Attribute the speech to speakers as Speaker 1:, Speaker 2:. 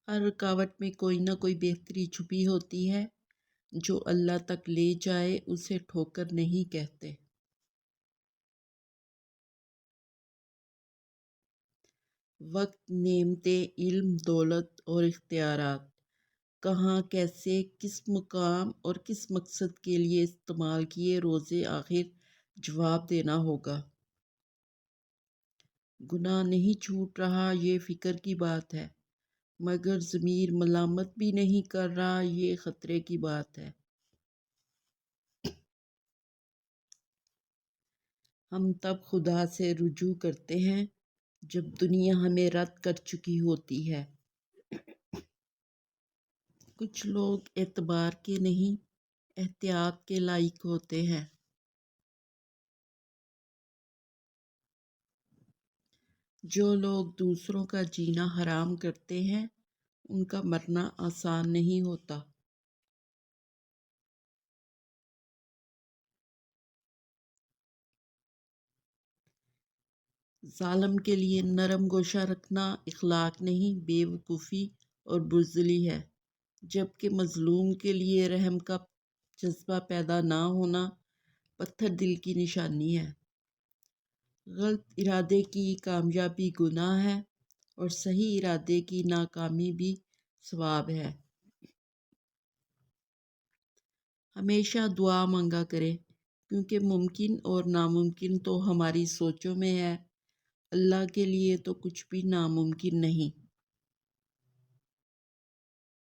Speaker 1: ہر رکاوٹ میں کوئی نہ کوئی بہتری چھپی ہوتی ہے، جو اللہ تک لے جائے اسے ٹھوکر نہیں کہتے۔ وقت، نعمتیں، علم، دولت اور اختیارات کہاں، کیسے، کس مقام اور کس مقصد کے لیے استعمال کیے، روز آخر جواب دینا ہوگا۔ گناہ نہیں چھوٹ رہا، یہ فکر کی بات ہے، مگر ضمیر ملامت بھی نہیں کر رہا، یہ خطرے کی بات ہے۔ ہم تب خدا سے رجوع کرتے ہیں جب دنیا ہمیں رد کر چکی ہوتی ہے۔ کچھ لوگ اعتبار کے نہیں، احتیاط کے لائق ہوتے ہیں۔ جو لوگ دوسروں کا جینا حرام کرتے ہیں، ان کا مرنا آسان نہیں ہوتا۔ ظالم کے لیے نرم گوشہ رکھنا اخلاق نہیں، بے وقوفی اور بزدلی ہے، جبکہ مظلوم کے لیے رحم کا جذبہ پیدا نہ ہونا پتھر دل کی نشانی ہے۔ غلط ارادے کی کامیابی گناہ ہے اور صحیح ارادے کی ناکامی بھی ثواب ہے۔ ہمیشہ دعا مانگا کرے، کیونکہ ممکن اور ناممکن تو ہماری سوچوں میں ہے، اللہ کے لیے تو کچھ بھی ناممکن نہیں۔